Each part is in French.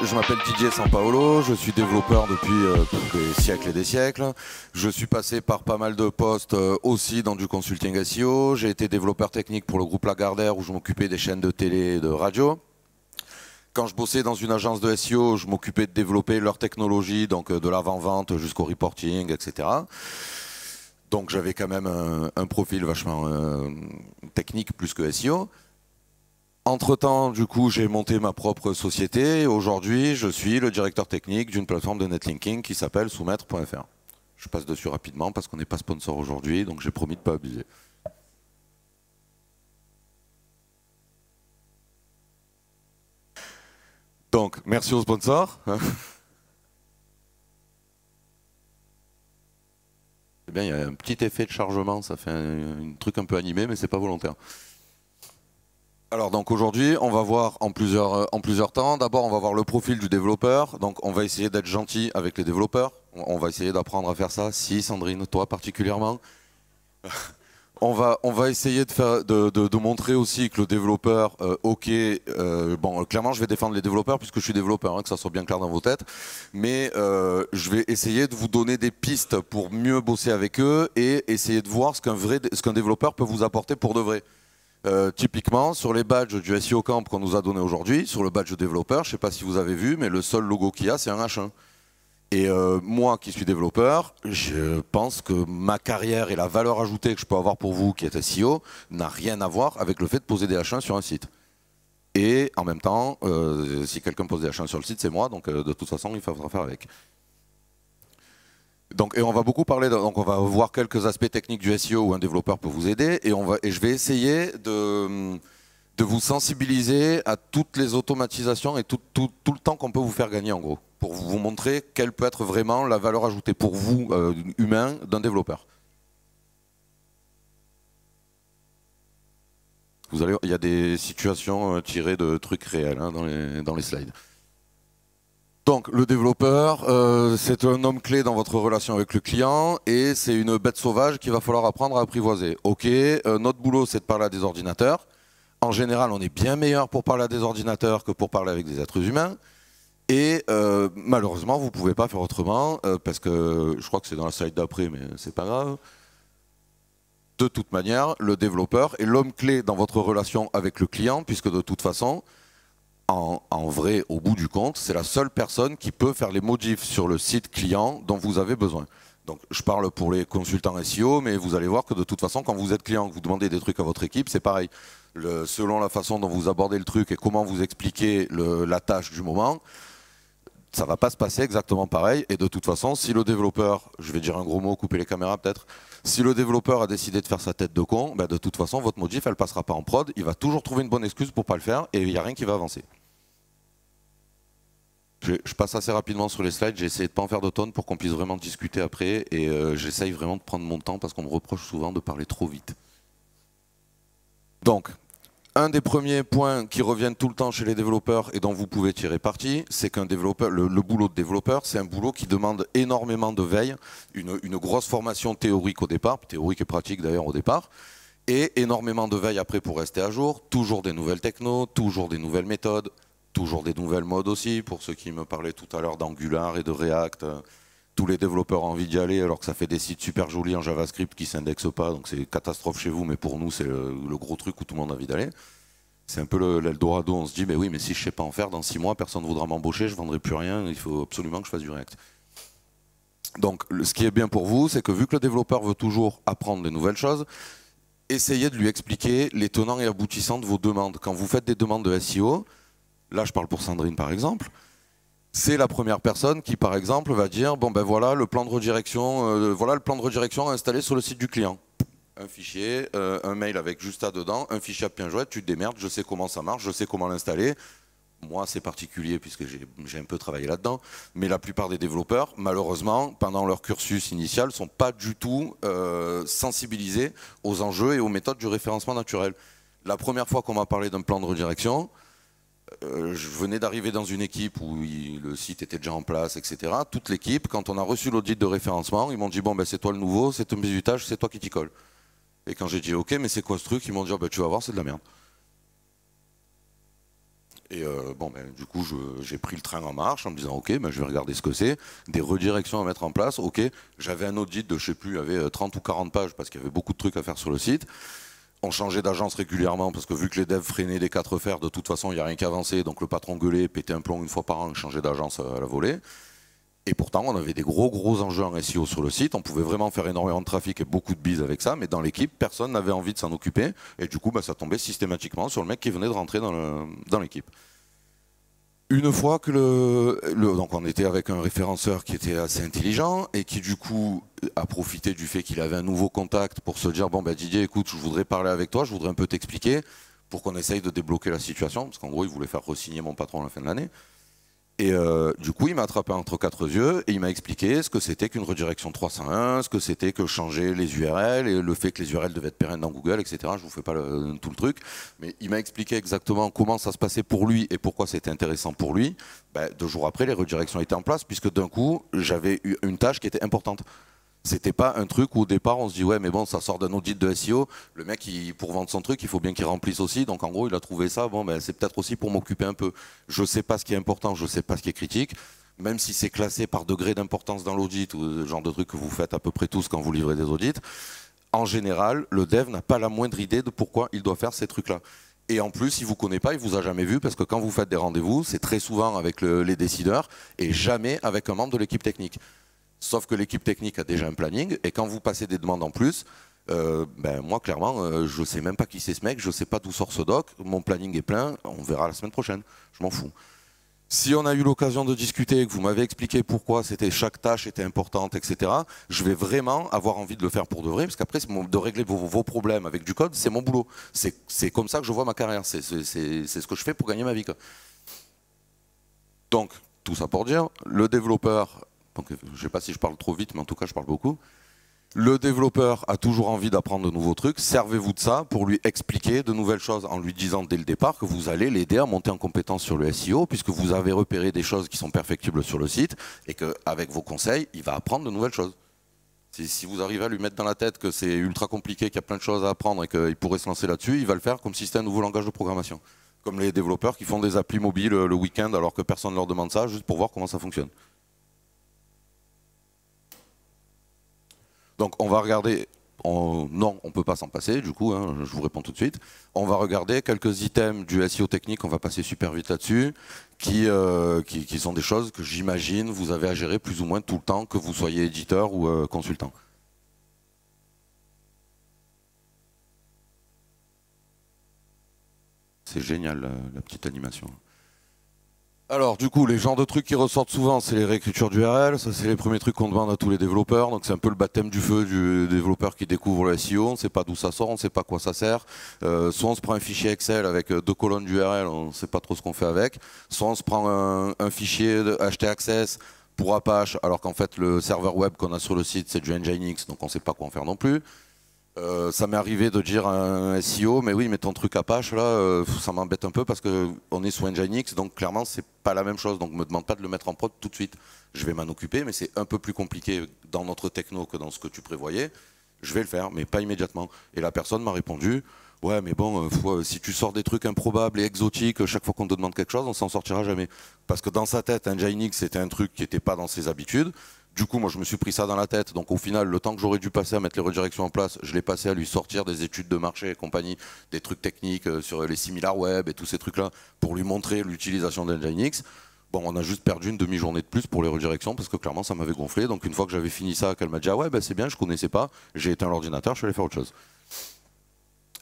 je m'appelle Didier Sampaolo, je suis développeur depuis des siècles et des siècles. Je suis passé par pas mal de postes aussi dans du consulting SEO. J'ai été développeur technique pour le groupe Lagardère où je m'occupais des chaînes de télé et de radio. Quand je bossais dans une agence de SEO, je m'occupais de développer leur technologie, donc de l'avant-vente jusqu'au reporting, etc. Donc j'avais quand même un profil vachement technique plus que SEO. Entre-temps, du coup, j'ai monté ma propre société. Aujourd'hui, je suis le directeur technique d'une plateforme de netlinking qui s'appelle soumettre.fr. Je passe dessus rapidement parce qu'on n'est pas sponsor aujourd'hui, donc j'ai promis de ne pas abuser. Donc, merci aux sponsors. Eh bien, il y a un petit effet de chargement, ça fait un truc un peu animé, mais c'est pas volontaire. Alors donc aujourd'hui, on va voir en plusieurs temps. D'abord, on va voir le profil du développeur. Donc on va essayer d'être gentil avec les développeurs. On va essayer d'apprendre à faire ça. Si Sandrine, toi particulièrement. On va essayer de montrer aussi que le développeur, bon, clairement, je vais défendre les développeurs puisque je suis développeur, hein, que ça soit bien clair dans vos têtes. Mais je vais essayer de vous donner des pistes pour mieux bosser avec eux et essayer de voir ce qu'un développeur peut vous apporter pour de vrai. Typiquement, sur les badges du SEO Camp qu'on nous a donné aujourd'hui, sur le badge développeur, je ne sais pas si vous avez vu, mais le seul logo qu'il y a, c'est un H1. Et moi qui suis développeur, je pense que ma carrière et la valeur ajoutée que je peux avoir pour vous qui êtes SEO n'a rien à voir avec le fait de poser des H1 sur un site. Et en même temps, si quelqu'un pose des H1 sur le site, c'est moi, donc de toute façon, il faudra faire avec. Donc, et on va beaucoup parler, donc on va voir quelques aspects techniques du SEO où un développeur peut vous aider et je vais essayer de vous sensibiliser à toutes les automatisations et tout le temps qu'on peut vous faire gagner en gros, pour vous montrer quelle peut être vraiment la valeur ajoutée pour vous, humain, d'un développeur. Il y a des situations tirées de trucs réels hein, dans les slides. Donc le développeur, c'est un homme clé dans votre relation avec le client et c'est une bête sauvage qu'il va falloir apprendre à apprivoiser. Ok, notre boulot c'est de parler à des ordinateurs. En général, on est bien meilleur pour parler à des ordinateurs que pour parler avec des êtres humains. Et malheureusement, vous ne pouvez pas faire autrement parce que je crois que c'est dans la slide d'après, mais c'est pas grave. De toute manière, le développeur est l'homme clé dans votre relation avec le client puisque de toute façon, en vrai, au bout du compte, c'est la seule personne qui peut faire les modifs sur le site client dont vous avez besoin. Donc, je parle pour les consultants SEO, mais vous allez voir que de toute façon, quand vous êtes client, que vous demandez des trucs à votre équipe, c'est pareil. Selon la façon dont vous abordez le truc et comment vous expliquez la tâche du moment, ça ne va pas se passer exactement pareil. Et de toute façon, si le développeur, je vais dire un gros mot, couper les caméras peut-être, si le développeur a décidé de faire sa tête de con, ben de toute façon, votre modif, elle ne passera pas en prod. Il va toujours trouver une bonne excuse pour ne pas le faire et il n'y a rien qui va avancer. Je passe assez rapidement sur les slides, j'ai essayé de ne pas en faire de tonnes pour qu'on puisse vraiment discuter après et j'essaye vraiment de prendre mon temps parce qu'on me reproche souvent de parler trop vite. Donc, un des premiers points qui reviennent tout le temps chez les développeurs et dont vous pouvez tirer parti, c'est qu'un développeur, le boulot de développeur, c'est un boulot qui demande énormément de veille, une grosse formation théorique au départ, théorique et pratique d'ailleurs au départ, et énormément de veille après pour rester à jour, toujours des nouvelles technos, toujours des nouvelles méthodes, toujours des nouvelles modes aussi, pour ceux qui me parlaient tout à l'heure d'Angular et de React. Tous les développeurs ont envie d'y aller alors que ça fait des sites super jolis en JavaScript qui ne s'indexent pas, donc c'est catastrophe chez vous, mais pour nous c'est le gros truc où tout le monde a envie d'aller. C'est un peu l'Eldorado, on se dit mais oui mais si je ne sais pas en faire, dans 6 mois personne ne voudra m'embaucher, je ne vendrai plus rien, il faut absolument que je fasse du React. Donc ce qui est bien pour vous, c'est que vu que le développeur veut toujours apprendre des nouvelles choses, essayez de lui expliquer les tenants et aboutissants de vos demandes. Quand vous faites des demandes de SEO, là je parle pour Sandrine par exemple, c'est la première personne qui, par exemple, va dire bon ben voilà le plan de redirection installé sur le site du client. Un fichier, un mail avec juste ça dedans, un fichier à Pinjouette, tu te démerdes, je sais comment ça marche, je sais comment l'installer. Moi, c'est particulier puisque j'ai un peu travaillé là-dedans, mais la plupart des développeurs, malheureusement, pendant leur cursus initial, ne sont pas du tout sensibilisés aux enjeux et aux méthodes du référencement naturel. La première fois qu'on m'a parlé d'un plan de redirection, je venais d'arriver dans une équipe où le site était déjà en place, etc. Toute l'équipe, quand on a reçu l'audit de référencement, ils m'ont dit bon ben c'est toi le nouveau, c'est ton bisutage, c'est toi qui t'y colle. Et quand j'ai dit ok mais c'est quoi ce truc, ils m'ont dit oh, ben, tu vas voir c'est de la merde. Et bon, ben, du coup, j'ai pris le train en marche en me disant, ok, ben, je vais regarder ce que c'est, des redirections à mettre en place. Ok, j'avais un audit de, je sais plus, il y avait 30 ou 40 pages parce qu'il y avait beaucoup de trucs à faire sur le site. On changeait d'agence régulièrement parce que vu que les devs freinaient des 4 fers, de toute façon, il n'y a rien qui avançait. Donc le patron gueulait, pétait un plomb une fois par an, changeait d'agence à la volée. Et pourtant, on avait des gros enjeux en SEO sur le site. On pouvait vraiment faire énormément de trafic et beaucoup de bises avec ça. Mais dans l'équipe, personne n'avait envie de s'en occuper. Et du coup, bah, ça tombait systématiquement sur le mec qui venait de rentrer dans l'équipe. Une fois que donc on était avec un référenceur qui était assez intelligent et qui du coup a profité du fait qu'il avait un nouveau contact pour se dire bon bah Didier, écoute, je voudrais parler avec toi, je voudrais un peu t'expliquer pour qu'on essaye de débloquer la situation, parce qu'en gros il voulait faire re-signer mon patron à la fin de l'année. Et du coup, il m'a attrapé entre quatre yeux et il m'a expliqué ce que c'était qu'une redirection 301, ce que c'était que changer les URL et le fait que les URL devaient être pérennes dans Google, etc. Je vous fais pas tout le truc, mais il m'a expliqué exactement comment ça se passait pour lui et pourquoi c'était intéressant pour lui. Ben, 2 jours après, les redirections étaient en place puisque d'un coup, j'avais eu une tâche qui était importante. C'était pas un truc où au départ on se dit ouais mais bon ça sort d'un audit de SEO, le mec pour vendre son truc il faut bien qu'il remplisse aussi, donc en gros il a trouvé ça, bon ben c'est peut-être aussi pour m'occuper un peu. Je sais pas ce qui est important, je sais pas ce qui est critique, même si c'est classé par degré d'importance dans l'audit ou le genre de truc que vous faites à peu près tous quand vous livrez des audits, en général le dev n'a pas la moindre idée de pourquoi il doit faire ces trucs là. Et en plus, il vous connaît pas, il vous a jamais vu, parce que quand vous faites des rendez-vous, c'est très souvent avec les décideurs et jamais avec un membre de l'équipe technique. Sauf que l'équipe technique a déjà un planning, et quand vous passez des demandes en plus, ben moi clairement, je sais même pas qui c'est ce mec, je sais pas d'où sort ce doc, mon planning est plein, on verra la semaine prochaine, je m'en fous. Si on a eu l'occasion de discuter et que vous m'avez expliqué pourquoi chaque tâche était importante, etc., je vais vraiment avoir envie de le faire pour de vrai, parce qu'après, de régler vos problèmes avec du code, c'est mon boulot. C'est comme ça que je vois ma carrière, c'est ce que je fais pour gagner ma vie, quoi. Donc, tout ça pour dire, le développeur, donc, je ne sais pas si je parle trop vite, mais en tout cas je parle beaucoup. Le développeur a toujours envie d'apprendre de nouveaux trucs. Servez-vous de ça pour lui expliquer de nouvelles choses en lui disant dès le départ que vous allez l'aider à monter en compétence sur le SEO, puisque vous avez repéré des choses qui sont perfectibles sur le site et qu'avec vos conseils, il va apprendre de nouvelles choses. Si vous arrivez à lui mettre dans la tête que c'est ultra compliqué, qu'il y a plein de choses à apprendre et qu'il pourrait se lancer là-dessus, il va le faire comme si c'était un nouveau langage de programmation. Comme les développeurs qui font des applis mobiles le week-end alors que personne ne leur demande ça, juste pour voir comment ça fonctionne. Donc on va regarder, non on ne peut pas s'en passer du coup, hein, je vous réponds tout de suite. On va regarder quelques items du SEO technique, on va passer super vite là-dessus, qui sont des choses que j'imagine vous avez à gérer plus ou moins tout le temps, que vous soyez éditeur ou consultant. C'est génial la petite animation. Alors du coup, les genres de trucs qui ressortent souvent, c'est les réécritures d'URL, ça c'est les premiers trucs qu'on demande à tous les développeurs, donc c'est un peu le baptême du feu du développeur qui découvre le SEO, on ne sait pas d'où ça sort, on ne sait pas à quoi ça sert, soit on se prend un fichier Excel avec 2 colonnes d'URL, on ne sait pas trop ce qu'on fait avec, soit on se prend un fichier de htaccess pour Apache, alors qu'en fait le serveur web qu'on a sur le site c'est du Nginx, donc on ne sait pas quoi en faire non plus. Ça m'est arrivé de dire à un SEO, mais oui, mais ton truc Apache, là, ça m'embête un peu parce qu'on est sous Nginx, donc clairement, c'est pas la même chose. Donc, me demande pas de le mettre en prod tout de suite. Je vais m'en occuper, mais c'est un peu plus compliqué dans notre techno que dans ce que tu prévoyais. Je vais le faire, mais pas immédiatement. Et la personne m'a répondu, ouais, mais bon, si tu sors des trucs improbables et exotiques, chaque fois qu'on te demande quelque chose, on s'en sortira jamais. Parce que dans sa tête, Nginx, c'était un truc qui n'était pas dans ses habitudes. Du coup, moi, je me suis pris ça dans la tête. Donc, au final, le temps que j'aurais dû passer à mettre les redirections en place, je l'ai passé à lui sortir des études de marché et compagnie, des trucs techniques sur les similar web et tous ces trucs-là, pour lui montrer l'utilisation d'Nginx. Bon, on a juste perdu une demi-journée de plus pour les redirections parce que clairement, ça m'avait gonflé. Donc, une fois que j'avais fini ça, qu'elle m'a dit ah ouais, ben, c'est bien, je connaissais pas. J'ai éteint l'ordinateur, je suis allé faire autre chose.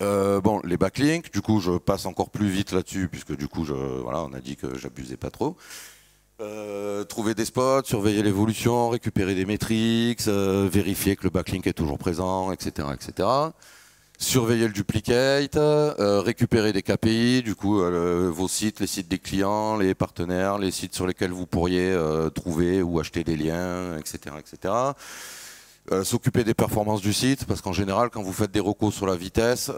Bon, les backlinks, du coup, je passe encore plus vite là-dessus puisque du coup, voilà, on a dit que j'abusais pas trop. Trouver des spots, surveiller l'évolution, récupérer des métriques, vérifier que le backlink est toujours présent, etc. etc. Surveiller le duplicate, récupérer des KPI, du coup vos sites, les sites des clients, les partenaires, les sites sur lesquels vous pourriez trouver ou acheter des liens, etc. etc. S'occuper des performances du site, parce qu'en général, quand vous faites des recos sur la vitesse,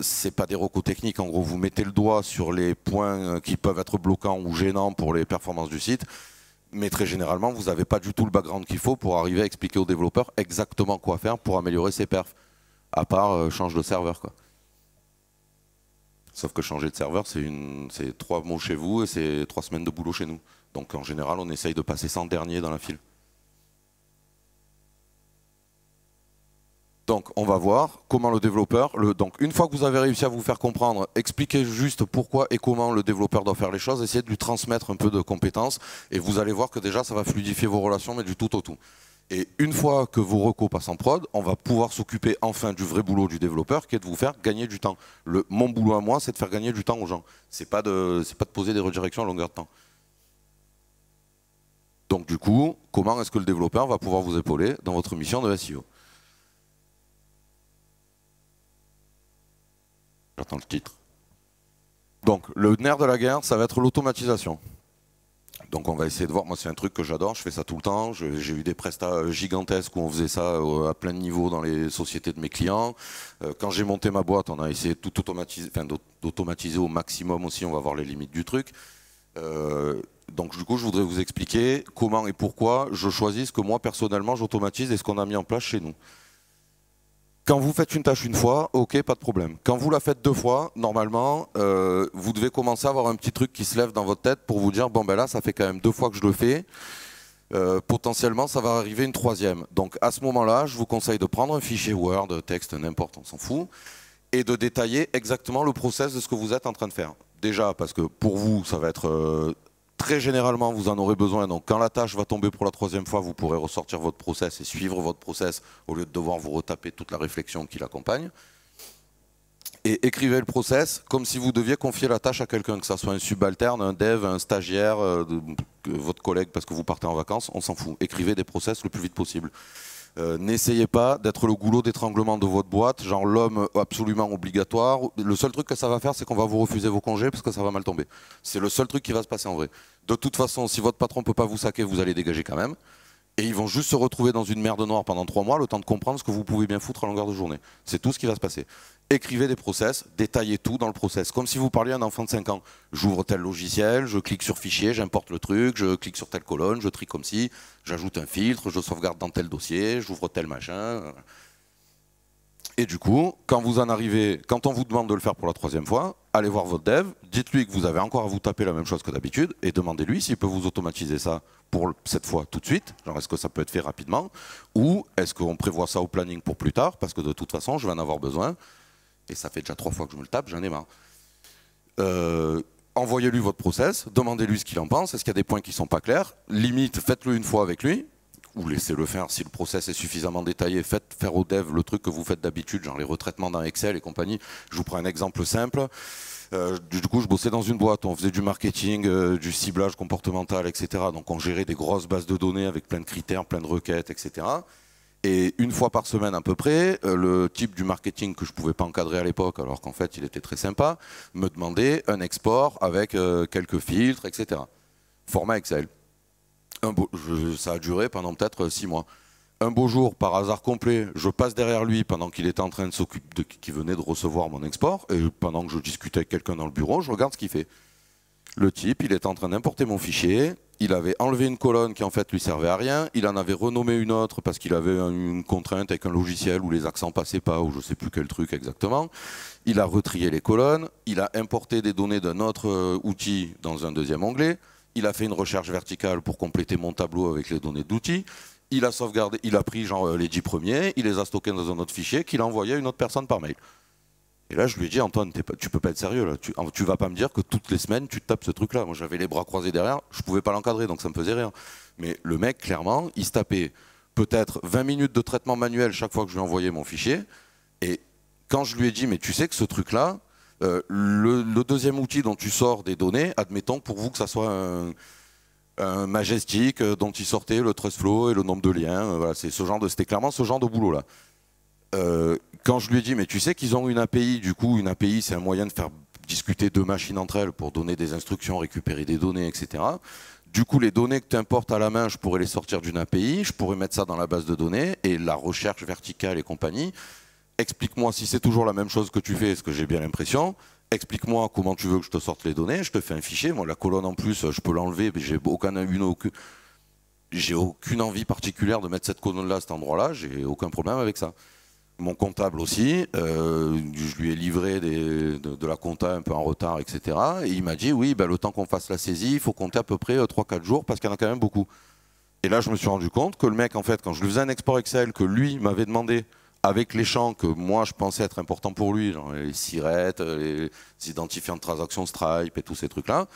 c'est pas des recos techniques. En gros, vous mettez le doigt sur les points qui peuvent être bloquants ou gênants pour les performances du site, mais très généralement, vous n'avez pas du tout le background qu'il faut pour arriver à expliquer aux développeurs exactement quoi faire pour améliorer ses perfs, à part change de serveur, quoi. Sauf que changer de serveur, c'est 3 mots chez vous et c'est 3 semaines de boulot chez nous. Donc en général, on essaye de passer 100 derniers dans la file. Donc on va voir comment le développeur, donc une fois que vous avez réussi à vous faire comprendre, expliquez juste pourquoi et comment le développeur doit faire les choses, essayez de lui transmettre un peu de compétences et vous allez voir que déjà ça va fluidifier vos relations, mais du tout au tout. Et une fois que vos recos passent en prod, on va pouvoir s'occuper enfin du vrai boulot du développeur qui est de vous faire gagner du temps. Mon boulot à moi, c'est de faire gagner du temps aux gens. C'est pas de poser des redirections à longueur de temps. Donc du coup, comment est-ce que le développeur va pouvoir vous épauler dans votre mission de SEO? J'attends le titre. Donc, le nerf de la guerre, ça va être l'automatisation. Donc, on va essayer de voir. Moi, c'est un truc que j'adore. Je fais ça tout le temps. J'ai eu des prestats gigantesques où on faisait ça à plein de niveaux dans les sociétés de mes clients. Quand j'ai monté ma boîte, on a essayé de tout automatiser, enfin, d'automatiser au maximum aussi. On va voir les limites du truc. Donc, du coup, je voudrais vous expliquer comment et pourquoi je choisis ce que moi, personnellement, j'automatise et ce qu'on a mis en place chez nous. Quand vous faites une tâche une fois, ok, pas de problème. Quand vous la faites 2 fois, normalement, vous devez commencer à avoir un petit truc qui se lève dans votre tête pour vous dire, bon ben là, ça fait quand même 2 fois que je le fais. Potentiellement, ça va arriver une 3e. Donc à ce moment-là, je vous conseille de prendre un fichier Word, texte, n'importe, on s'en fout, et de détailler exactement le process de ce que vous êtes en train de faire. Déjà, parce que pour vous, ça va être... très généralement, vous en aurez besoin. Donc, quand la tâche va tomber pour la 3e fois, vous pourrez ressortir votre process et suivre votre process au lieu de devoir vous retaper toute la réflexion qui l'accompagne. Et écrivez le process comme si vous deviez confier la tâche à quelqu'un, que ce soit un subalterne, un dev, un stagiaire, votre collègue parce que vous partez en vacances, on s'en fout. Écrivez des process le plus vite possible. N'essayez pas d'être le goulot d'étranglement de votre boîte, genre l'homme absolument obligatoire. Le seul truc que ça va faire, c'est qu'on va vous refuser vos congés parce que ça va mal tomber. C'est le seul truc qui va se passer en vrai. De toute façon, si votre patron ne peut pas vous saquer, vous allez dégager quand même. Et ils vont juste se retrouver dans une merde noire pendant 3 mois, le temps de comprendre ce que vous pouvez bien foutre à longueur de journée. C'est tout ce qui va se passer. Écrivez des process, détaillez tout dans le process. Comme si vous parliez à un enfant de 5 ans. J'ouvre tel logiciel, je clique sur fichier, j'importe le truc, je clique sur telle colonne, je trie comme ci, j'ajoute un filtre, je sauvegarde dans tel dossier, j'ouvre tel machin. Et du coup, quand on vous demande de le faire pour la 3e fois, allez voir votre dev, dites-lui que vous avez encore à vous taper la même chose que d'habitude et demandez-lui s'il peut vous automatiser ça pour cette fois tout de suite, genre est-ce que ça peut être fait rapidement, ou est-ce qu'on prévoit ça au planning pour plus tard, parce que de toute façon je vais en avoir besoin, et ça fait déjà 3 fois que je me le tape, j'en ai marre. Envoyez-lui votre process, demandez-lui ce qu'il en pense, est-ce qu'il y a des points qui ne sont pas clairs, limite faites-le une fois avec lui, ou laissez-le faire si le process est suffisamment détaillé, faites faire au dev le truc que vous faites d'habitude, genre les retraitements dans Excel et compagnie. Je vous prends un exemple simple. Du coup, je bossais dans une boîte, on faisait du marketing, du ciblage comportemental, etc. Donc on gérait des grosses bases de données avec plein de critères, plein de requêtes, etc. Et une fois par semaine à peu près, le type du marketing que je ne pouvais pas encadrer à l'époque, alors qu'en fait il était très sympa, me demandait un export avec quelques filtres, etc. Format Excel. Ça a duré pendant peut-être 6 mois. Un beau jour, par hasard complet, je passe derrière lui pendant qu'il était en train de s'occuper, qu'il venait de recevoir mon export, et pendant que je discutais avec quelqu'un dans le bureau, je regarde ce qu'il fait. Le type, il était en train d'importer mon fichier, il avait enlevé une colonne qui en fait lui servait à rien, il en avait renommé une autre parce qu'il avait une contrainte avec un logiciel où les accents passaient pas, ou je sais plus quel truc exactement. Il a retrié les colonnes, il a importé des données d'un autre outil dans un 2e onglet, il a fait une recherche verticale pour compléter mon tableau avec les données d'outils. Il a sauvegardé, il a pris genre les 10 premiers, il les a stockés dans un autre fichier qu'il a envoyé à une autre personne par mail. Et là, je lui ai dit, Antoine, tu peux pas être sérieux là. Tu vas pas me dire que toutes les semaines tu te tapes ce truc-là. Moi, j'avais les bras croisés derrière, je pouvais pas l'encadrer, donc ça me faisait rire. Mais le mec, clairement, il se tapait peut-être 20 minutes de traitement manuel chaque fois que je lui envoyais mon fichier. Et quand je lui ai dit, mais tu sais que ce truc-là, le 2e outil dont tu sors des données, admettons pour vous que ça soit un Majestic dont il sortait le TrustFlow et le nombre de liens. Voilà, c'était clairement ce genre de boulot là. Quand je lui ai dit, mais tu sais qu'ils ont une API, du coup une API c'est un moyen de faire discuter 2 machines entre elles pour donner des instructions, récupérer des données, etc. Du coup les données que tu importes à la main, je pourrais les sortir d'une API, je pourrais mettre ça dans la base de données et la recherche verticale et compagnie. Explique-moi si c'est toujours la même chose que tu fais, ce que j'ai bien l'impression. Explique-moi comment tu veux que je te sorte les données, je te fais un fichier. Moi, la colonne en plus, je peux l'enlever, mais j'ai aucune envie particulière de mettre cette colonne-là à cet endroit-là, j'ai aucun problème avec ça. Mon comptable aussi, je lui ai livré de la compta un peu en retard, etc. Et il m'a dit, oui, ben, le temps qu'on fasse la saisie, il faut compter à peu près 3-4 jours parce qu'il y en a quand même beaucoup. Et là, je me suis rendu compte que le mec, en fait, quand je lui faisais un export Excel que lui m'avait demandé avec les champs que moi je pensais être importants pour lui, genre les sirettes, les identifiants de transactions Stripe et tous ces trucs-là,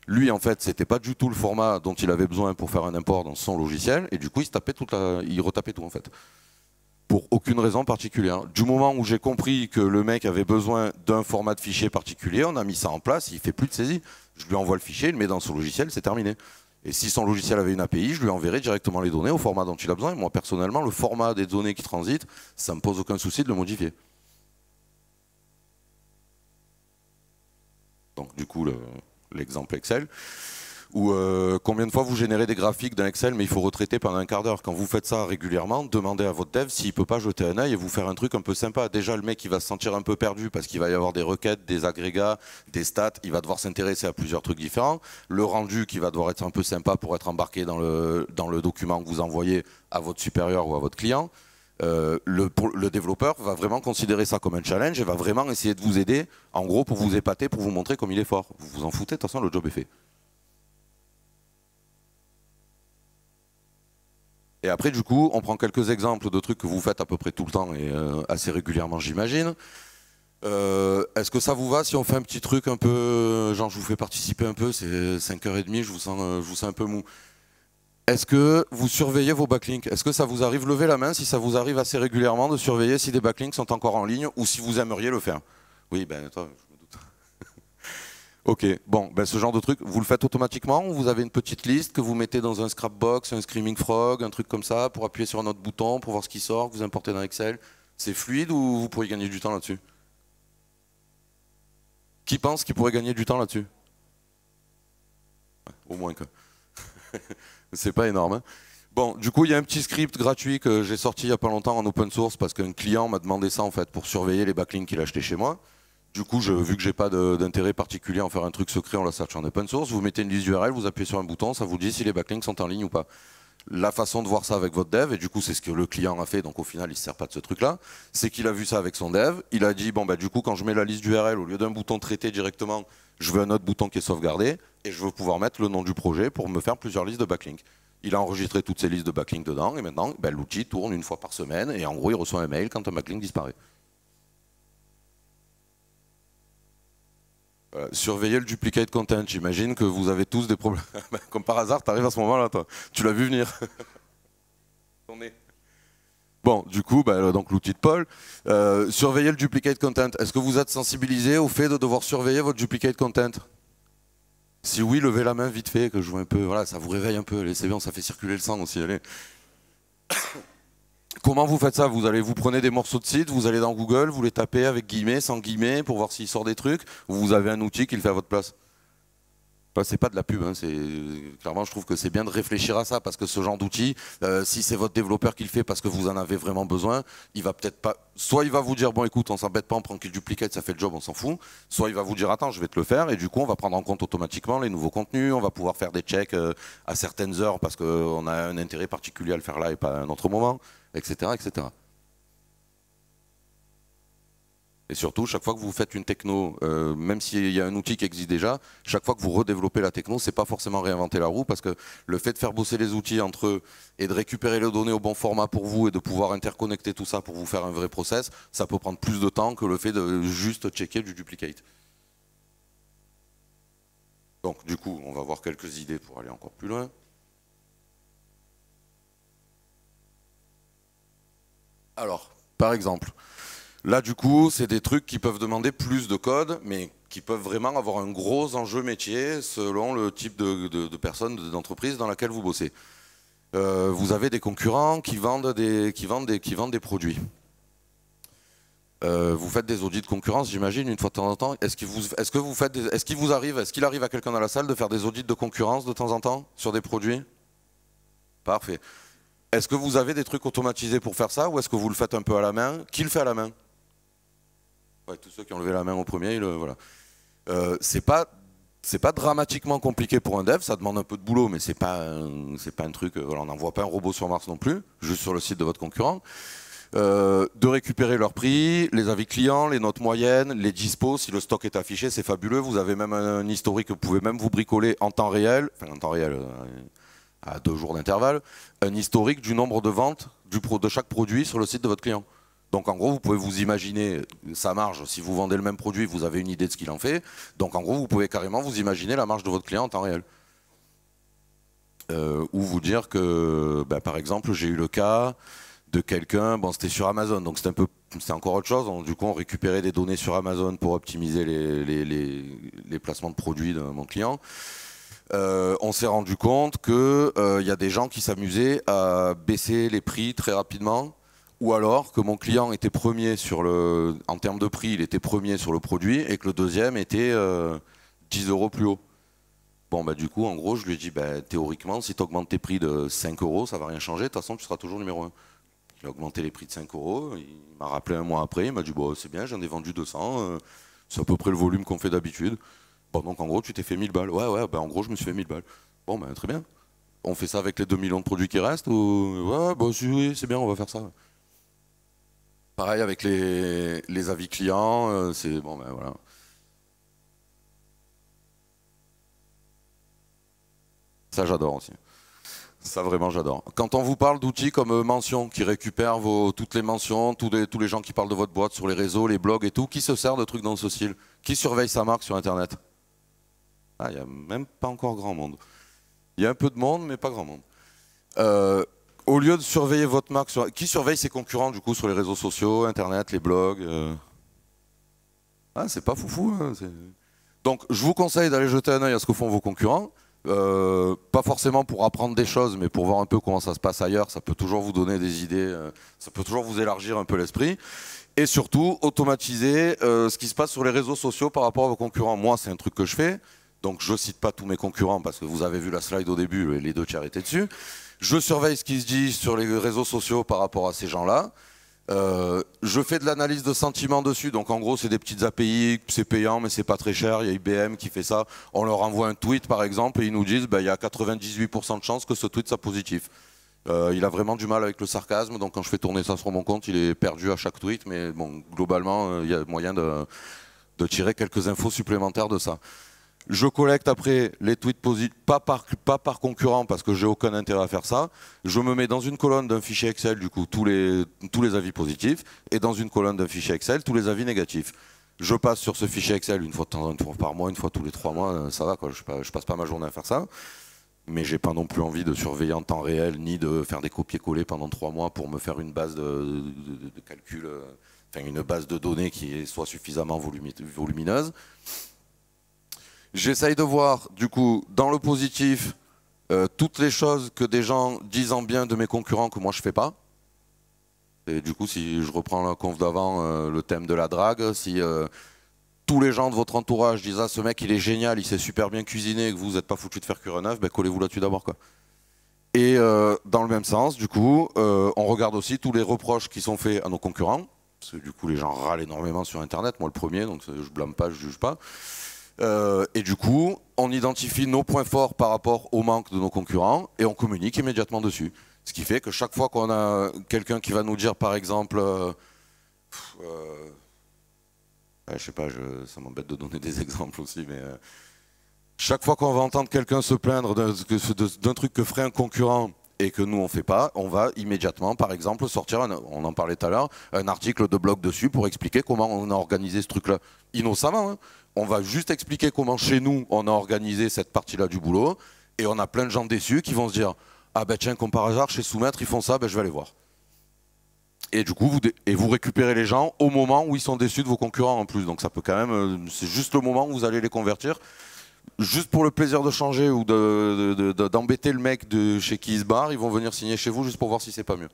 lui, en fait, c'était pas du tout le format dont il avait besoin pour faire un import dans son logiciel. Et du coup, il retapait tout, en fait. Pour aucune raison particulière. Du moment où j'ai compris que le mec avait besoin d'un format de fichier particulier, on a mis ça en place, il fait plus de saisie. Je lui envoie le fichier, il le met dans son logiciel, c'est terminé. Et si son logiciel avait une API, je lui enverrai directement les données au format dont il a besoin. Et moi, personnellement, le format des données qui transitent, ça ne me pose aucun souci de le modifier. Donc, du coup, l'exemple Excel. Ou combien de fois vous générez des graphiques d'un Excel mais il faut retraiter pendant un quart d'heure. Quand vous faites ça régulièrement, demandez à votre dev s'il peut pas jeter un œil et vous faire un truc un peu sympa. Déjà le mec il va se sentir un peu perdu parce qu'il va y avoir des requêtes, des agrégats, des stats, il va devoir s'intéresser à plusieurs trucs différents. Le rendu qui va devoir être un peu sympa pour être embarqué dans le document que vous envoyez à votre supérieur ou à votre client. Le développeur va vraiment considérer ça comme un challenge et va vraiment essayer de vous aider, en gros pour vous épater, pour vous montrer comme il est fort. Vous vous en foutez, de toute façon le job est fait. Et après, du coup, on prend quelques exemples de trucs que vous faites à peu près tout le temps et assez régulièrement, j'imagine. Est-ce que ça vous va si on fait un petit truc un peu, genre je vous fais participer un peu, c'est 5h30, je vous sens un peu mou. Est-ce que vous surveillez vos backlinks? Est-ce que ça vous arrive, levez la main si ça vous arrive assez régulièrement de surveiller si des backlinks sont encore en ligne ou si vous aimeriez le faire? Oui, ben toi, je me doute. Ok, bon, ben ce genre de truc, vous le faites automatiquement ou vous avez une petite liste que vous mettez dans un Scrapbox, un Screaming Frog, un truc comme ça, pour appuyer sur un autre bouton, pour voir ce qui sort, que vous importez dans Excel? C'est fluide ou vous pourriez gagner du temps là-dessus? Qui pense qu'il pourrait gagner du temps là-dessus? Au moins que. C'est pas énorme. Hein. Bon, du coup, il y a un petit script gratuit que j'ai sorti il y a pas longtemps en open source parce qu'un client m'a demandé ça en fait pour surveiller les backlinks qu'il a achetés chez moi. Du coup, vu que j'ai pas d'intérêt particulier à en faire un truc secret, on la search en open source. Vous mettez une liste URL, vous appuyez sur un bouton, ça vous dit si les backlinks sont en ligne ou pas. La façon de voir ça avec votre dev, et du coup c'est ce que le client a fait, donc au final il ne se sert pas de ce truc-là, c'est qu'il a vu ça avec son dev, il a dit bon bah du coup quand je mets la liste d'URL, au lieu d'un bouton traité directement, je veux un autre bouton qui est sauvegardé, et je veux pouvoir mettre le nom du projet pour me faire plusieurs listes de backlinks. Il a enregistré toutes ces listes de backlinks dedans, et maintenant ben, l'outil tourne une fois par semaine, et en gros il reçoit un mail quand un backlink disparaît. Surveiller le duplicate content, j'imagine que vous avez tous des problèmes. Comme par hasard, tu arrives à ce moment-là, toi. Tu l'as vu venir. Bon, du coup, bah, donc l'outil de Paul. Surveiller le duplicate content. Est-ce que vous êtes sensibilisé au fait de devoir surveiller votre duplicate content? Si oui, levez la main vite fait, que je vois un peu. Voilà, ça vous réveille un peu. Allez, c'est bien, ça fait circuler le sang aussi. Allez. Comment vous faites ça? Vous prenez des morceaux de site, vous allez dans Google, vous les tapez avec guillemets, sans guillemets, pour voir s'il sort des trucs, ou vous avez un outil qui le fait à votre place? Enfin, c'est pas de la pub, hein, clairement je trouve que c'est bien de réfléchir à ça parce que ce genre d'outil, si c'est votre développeur qui le fait parce que vous en avez vraiment besoin, il va peut-être pas. Soit il va vous dire bon écoute on s'embête pas, on prend qu'il duplicate, ça fait le job, on s'en fout. Soit il va vous dire attends je vais te le faire et du coup on va prendre en compte automatiquement les nouveaux contenus, on va pouvoir faire des checks à certaines heures parce qu'on a un intérêt particulier à le faire là et pas à un autre moment, etc. etc. Et surtout, chaque fois que vous faites une techno, même s'il y a un outil qui existe déjà, chaque fois que vous redéveloppez la techno, c'est pas forcément réinventer la roue, parce que le fait de faire bosser les outils entre eux et de récupérer les données au bon format pour vous et de pouvoir interconnecter tout ça pour vous faire un vrai process, ça peut prendre plus de temps que le fait de juste checker du duplicate. Donc du coup, on va voir quelques idées pour aller encore plus loin. Alors, par exemple, là, du coup, c'est des trucs qui peuvent demander plus de code, mais qui peuvent vraiment avoir un gros enjeu métier selon le type de personne, d'entreprise dans laquelle vous bossez. Vous avez des concurrents qui vendent des produits. Vous faites des audits de concurrence, j'imagine, une fois de temps en temps. Est-ce qu'il arrive à quelqu'un dans la salle de faire des audits de concurrence de temps en temps sur des produits? Parfait. Est-ce que vous avez des trucs automatisés pour faire ça ou est-ce que vous le faites un peu à la main? Qui le fait à la main? Ouais, tous ceux qui ont levé la main au premier, voilà. C'est pas dramatiquement compliqué pour un dev, ça demande un peu de boulot, mais c'est pas un truc. Voilà, on n'envoie pas un robot sur Mars non plus, juste sur le site de votre concurrent. de récupérer leurs prix, les avis clients, les notes moyennes, les dispos, si le stock est affiché, c'est fabuleux. Vous avez même un historique que vous pouvez même vous bricoler en temps réel, enfin en temps réel, à 2 jours d'intervalle, un historique du nombre de ventes de chaque produit sur le site de votre client. Donc en gros, vous pouvez vous imaginer sa marge. Si vous vendez le même produit, vous avez une idée de ce qu'il en fait. Donc en gros, vous pouvez carrément vous imaginer la marge de votre client en temps réel. Ou vous dire que, bah, par exemple, j'ai eu le cas de quelqu'un, bon c'était sur Amazon, donc c'était encore autre chose. Donc, du coup, on récupérait des données sur Amazon pour optimiser les placements de produits de mon client. On s'est rendu compte qu'il y a des gens qui s'amusaient à baisser les prix très rapidement, ou alors que mon client était premier en termes de prix, il était premier sur le produit et que le deuxième était 10 € plus haut. Bon, bah, du coup, en gros, je lui ai dit, bah, théoriquement, si tu augmentes tes prix de 5 €, ça va rien changer, de toute façon, tu seras toujours numéro 1. Il a augmenté les prix de 5 €, il m'a rappelé un mois après, il m'a dit, bon, c'est bien, j'en ai vendu 200, c'est à peu près le volume qu'on fait d'habitude. Bon, donc en gros, tu t'es fait 1000 balles. Ouais, bah, en gros, je me suis fait 1000 balles. Bon, bah, très bien. On fait ça avec les 2 millions de produits qui restent ou... Ouais, bah, oui, c'est bien, on va faire ça. Pareil avec les avis clients, c'est bon, ben voilà. Ça, j'adore aussi. Ça, vraiment, j'adore. Quand on vous parle d'outils comme Mention, qui récupèrent toutes les mentions, tous les gens qui parlent de votre boîte sur les réseaux, les blogs et tout, qui se sert de trucs dans ce style? Qui surveille sa marque sur Internet? Ah, il n'y a même pas encore grand monde. Il y a un peu de monde, mais pas grand monde. Au lieu de surveiller votre marque, qui surveille ses concurrents du coup sur les réseaux sociaux, Internet, les blogs? Ah, c'est pas foufou. Hein, donc, je vous conseille d'aller jeter un œil à ce que font vos concurrents. Pas forcément pour apprendre des choses, mais pour voir un peu comment ça se passe ailleurs. Ça peut toujours vous donner des idées, ça peut toujours vous élargir un peu l'esprit. Et surtout, automatiser ce qui se passe sur les réseaux sociaux par rapport à vos concurrents. Moi, c'est un truc que je fais. Donc, je ne cite pas tous mes concurrents parce que vous avez vu la slide au début, les 2 tiers étaient dessus. Je surveille ce qui se dit sur les réseaux sociaux par rapport à ces gens-là. Je fais de l'analyse de sentiments dessus, donc en gros c'est des petites API, c'est payant mais c'est pas très cher, il y a IBM qui fait ça, on leur envoie un tweet par exemple et ils nous disent bah, il y a 98% de chances que ce tweet soit positif. Il a vraiment du mal avec le sarcasme, donc quand je fais tourner ça sur mon compte il est perdu à chaque tweet, mais bon globalement il y a moyen de tirer quelques infos supplémentaires de ça. Je collecte après les tweets positifs, pas par concurrent parce que j'ai aucun intérêt à faire ça. Je me mets dans une colonne d'un fichier Excel, du coup, tous les avis positifs, et dans une colonne d'un fichier Excel, tous les avis négatifs. Je passe sur ce fichier Excel une fois par mois, une fois tous les 3 mois, ça va quoi, je passe pas ma journée à faire ça. Mais j'ai pas non plus envie de surveiller en temps réel, ni de faire des copier-coller pendant 3 mois pour me faire une base de calcul, enfin une base de données qui soit suffisamment volumineuse. J'essaye de voir, du coup, dans le positif, toutes les choses que des gens disent en bien de mes concurrents que moi je fais pas. Et du coup, si je reprends la conf d'avant, le thème de la drague, si tous les gens de votre entourage disent ah ce mec il est génial, il sait super bien cuisiner, et que vous n'êtes pas foutu de faire cuire un œuf, ben, collez-vous là-dessus d'abord quoi. Et dans le même sens, du coup, on regarde aussi tous les reproches qui sont faits à nos concurrents. Parce que du coup, les gens râlent énormément sur Internet, moi le premier, donc je blâme pas, je juge pas. Et du coup, on identifie nos points forts par rapport au manque de nos concurrents et on communique immédiatement dessus. Ce qui fait que chaque fois qu'on a quelqu'un qui va nous dire, par exemple, je sais pas, ça m'embête de donner des exemples aussi, mais chaque fois qu'on va entendre quelqu'un se plaindre d'un truc que ferait un concurrent et que nous on fait pas, on va immédiatement, par exemple, sortir, on en parlait tout à l'heure, un article de blog dessus pour expliquer comment on a organisé ce truc-là. Innocemment, hein. On va juste expliquer comment chez nous on a organisé cette partie-là du boulot et on a plein de gens déçus qui vont se dire ah ben tiens comme par hasard chez Soumettre ils font ça, ben je vais aller voir. Et du coup vous récupérez les gens au moment où ils sont déçus de vos concurrents en plus, donc ça peut quand même, c'est juste le moment où vous allez les convertir. Juste pour le plaisir de changer ou d'embêter le mec de chez qui il se barre, ils vont venir signer chez vous juste pour voir si c'est pas mieux.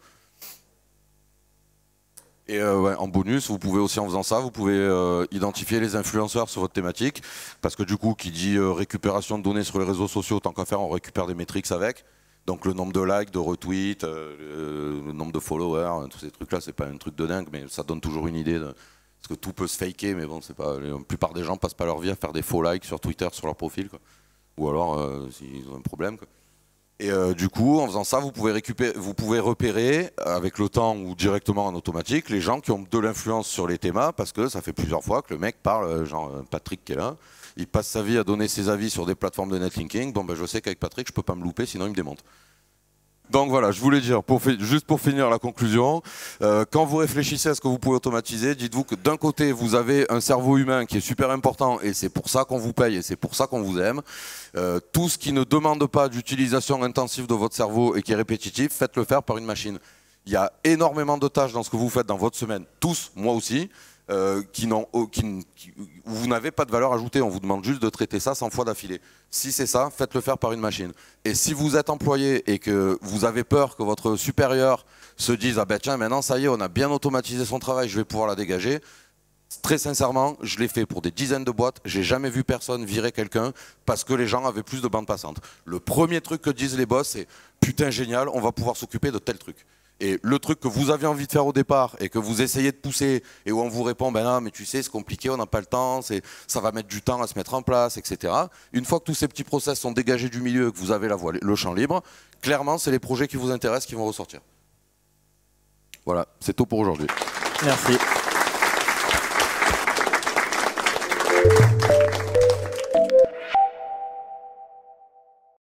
Et ouais, en bonus, vous pouvez aussi en faisant ça, vous pouvez identifier les influenceurs sur votre thématique, parce que du coup, qui dit récupération de données sur les réseaux sociaux, tant qu'à faire, on récupère des métriques avec. Donc le nombre de likes, de retweets, le nombre de followers, tous ces trucs-là, c'est pas un truc de dingue, mais ça donne toujours une idée. Parce que tout peut se faker, mais bon, c'est pas. La plupart des gens passent pas leur vie à faire des faux likes sur Twitter, sur leur profil, quoi. Ou alors s'ils ont un problème, quoi. Et du coup, en faisant ça, vous pouvez repérer avec le temps ou directement en automatique les gens qui ont de l'influence sur les thémas, parce que ça fait plusieurs fois que le mec parle, genre Patrick qui est là, il passe sa vie à donner ses avis sur des plateformes de netlinking. Bon, ben, je sais qu'avec Patrick, je peux pas me louper, sinon il me démonte. Donc voilà, je voulais dire, juste pour finir la conclusion, quand vous réfléchissez à ce que vous pouvez automatiser, dites-vous que d'un côté, vous avez un cerveau humain qui est super important et c'est pour ça qu'on vous paye et c'est pour ça qu'on vous aime. Tout ce qui ne demande pas d'utilisation intensive de votre cerveau et qui est répétitif, faites-le faire par une machine. Il y a énormément de tâches dans ce que vous faites dans votre semaine, tous, moi aussi, vous n'avez pas de valeur ajoutée, on vous demande juste de traiter ça 100 fois d'affilée. Si c'est ça, faites-le faire par une machine. Et si vous êtes employé et que vous avez peur que votre supérieur se dise « Ah ben tiens, maintenant ça y est, on a bien automatisé son travail, je vais pouvoir la dégager », très sincèrement, je l'ai fait pour des dizaines de boîtes, j'ai jamais vu personne virer quelqu'un parce que les gens avaient plus de bande passante. Le premier truc que disent les boss, c'est « Putain génial, on va pouvoir s'occuper de tel truc ». Et le truc que vous aviez envie de faire au départ et que vous essayez de pousser et où on vous répond ben non mais tu sais c'est compliqué, on n'a pas le temps, ça va mettre du temps à se mettre en place, etc. Une fois que tous ces petits process sont dégagés du milieu et que vous avez le champ libre, clairement c'est les projets qui vous intéressent qui vont ressortir. Voilà, c'est tout pour aujourd'hui. Merci.